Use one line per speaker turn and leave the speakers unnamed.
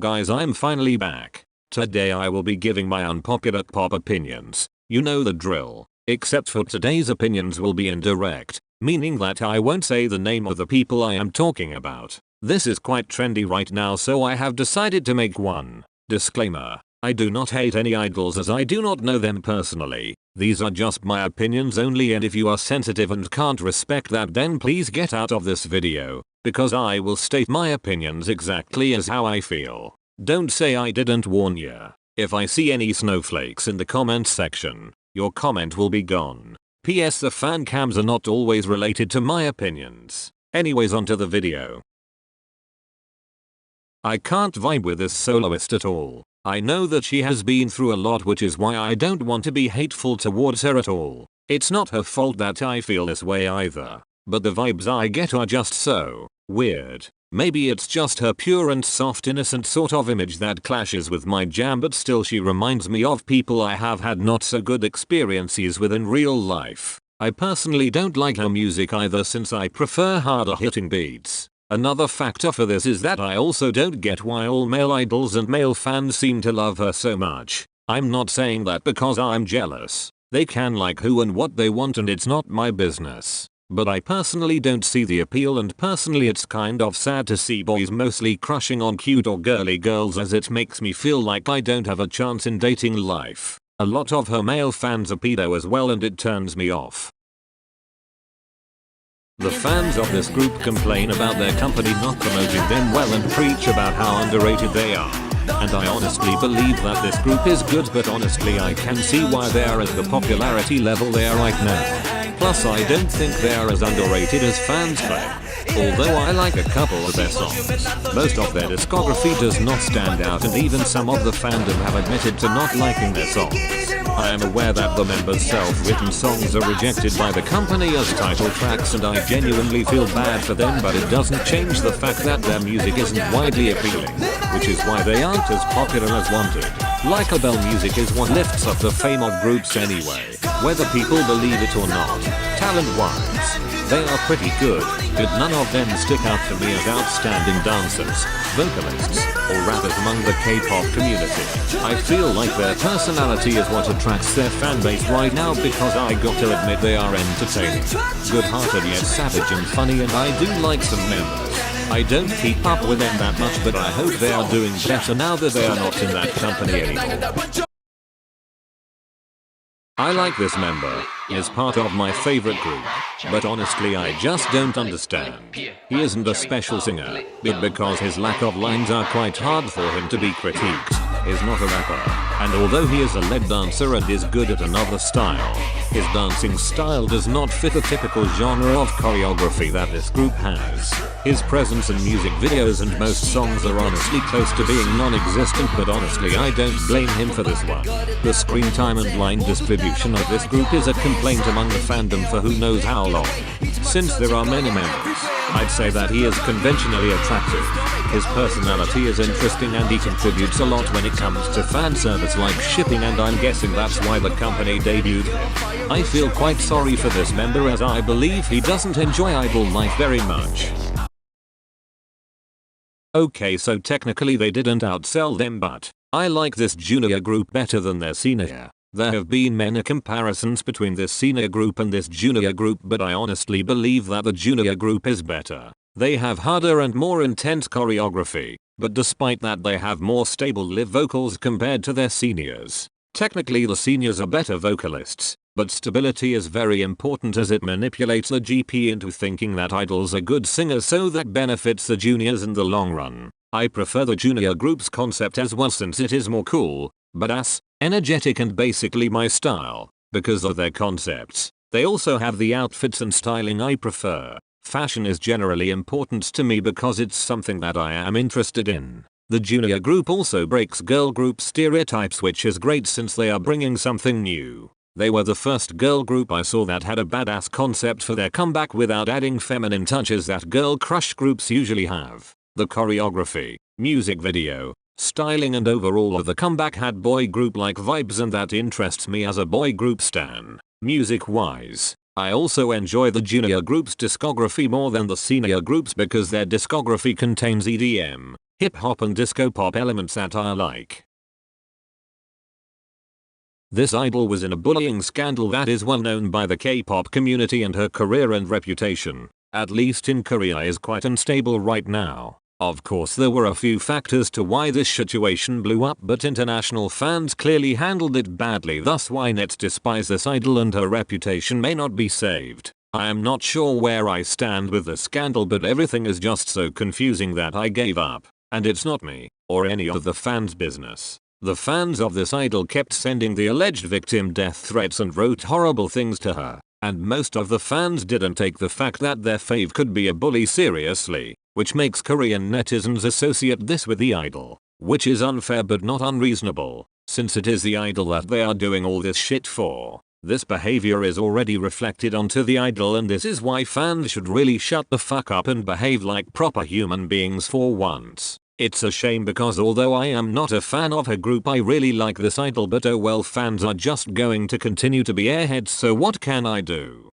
guys, I'm finally back. Today I will be giving my unpopular pop opinions. You know the drill. Except for today's opinions will be indirect, meaning that I won't say the name of the people I am talking about. This is quite trendy right now, so I have decided to make one. Disclaimer. I do not hate any idols as I do not know them personally. These are just my opinions only, and if you are sensitive and can't respect that, then please get out of this video, because I will state my opinions exactly as how I feel. Don't say I didn't warn ya. If I see any snowflakes in the comments section, your comment will be gone. PS, the fan cams are not always related to my opinions. Anyways, onto the video. I can't vibe with this soloist at all. I know that she has been through a lot, which is why I don't want to be hateful towards her at all. It's not her fault that I feel this way either. But the vibes I get are just so weird. Maybe it's just her pure and soft innocent sort of image that clashes with my jam, but still she reminds me of people I have had not so good experiences with in real life. I personally don't like her music either, since I prefer harder hitting beats. Another factor for this is that I also don't get why all male idols and male fans seem to love her so much. I'm not saying that because I'm jealous. They can like who and what they want, and it's not my business. But I personally don't see the appeal, and personally it's kind of sad to see boys mostly crushing on cute or girly girls, as it makes me feel like I don't have a chance in dating life. A lot of her male fans are pedo as well, and it turns me off. The fans of this group complain about their company not promoting them well and preach about how underrated they are. And I honestly believe that this group is good, but honestly I can see why they are at the popularity level they are right now. Plus I don't think they are as underrated as fans claim. Although I like a couple of their songs, most of their discography does not stand out, and even some of the fandom have admitted to not liking their songs. I am aware that the members' self-written songs are rejected by the company as title tracks, and I genuinely feel bad for them, but it doesn't change the fact that their music isn't widely appealing, which is why they aren't as popular as wanted. Likeable music is what lifts up the fame of groups anyway, whether people believe it or not. Talent-wise, they are pretty good, but none of them stick out to me as outstanding dancers, vocalists, or rappers among the K-pop community. I feel like their personality is what attracts their fanbase right now, because I got to admit they are entertaining, good-hearted yet savage and funny, and I do like some members. I don't keep up with them that much, but I hope they are doing better now that they are not in that company anymore. I like this member. He is part of my favorite group, but honestly I just don't understand. He isn't a special singer, but because his lack of lines are quite hard for him to be critiqued. He's not a rapper, and although he is a lead dancer and is good at another style, his dancing style does not fit the typical genre of choreography that this group has. His presence in music videos and most songs are honestly close to being non-existent, but honestly I don't blame him for this one. The screen time and line distribution of this group is a complaint among the fandom for who knows how long. Since there are many members, I'd say that he is conventionally attractive. His personality is interesting, and he contributes a lot when it comes to fan service like shipping, and I'm guessing that's why the company debuted him. I feel quite sorry for this member, as I believe he doesn't enjoy idol life very much. Okay, so technically they didn't outsell them, but I like this junior group better than their senior. There have been many comparisons between this senior group and this junior group, but I honestly believe that the junior group is better. They have harder and more intense choreography, but despite that they have more stable live vocals compared to their seniors. Technically the seniors are better vocalists, but stability is very important, as it manipulates the GP into thinking that idols are good singers, so that benefits the juniors in the long run. I prefer the junior group's concept as well, since it is more cool, badass, energetic, and basically my style. Because of their concepts, they also have the outfits and styling I prefer. Fashion is generally important to me because it's something that I am interested in. The junior group also breaks girl group stereotypes, which is great since they are bringing something new. They were the first girl group I saw that had a badass concept for their comeback without adding feminine touches that girl crush groups usually have. The choreography, music video, styling, and overall of the comeback had boy group-like vibes, and that interests me as a boy group stan. Music-wise, I also enjoy the junior group's discography more than the senior groups because their discography contains EDM, hip hop and disco pop elements that I like. This idol was in a bullying scandal that is well known by the K-pop community, and her career and reputation, at least in Korea, is quite unstable right now. Of course there were a few factors to why this situation blew up, but international fans clearly handled it badly, thus why nets despise this idol and her reputation may not be saved. I am not sure where I stand with the scandal, but everything is just so confusing that I gave up. And it's not me, or any of the fans' business. The fans of this idol kept sending the alleged victim death threats and wrote horrible things to her, and most of the fans didn't take the fact that their fave could be a bully seriously, which makes Korean netizens associate this with the idol, which is unfair but not unreasonable, since it is the idol that they are doing all this shit for. This behavior is already reflected onto the idol, and this is why fans should really shut the fuck up and behave like proper human beings for once. It's a shame because although I am not a fan of her group, I really like this idol, but oh well, fans are just going to continue to be airheads, so what can I do?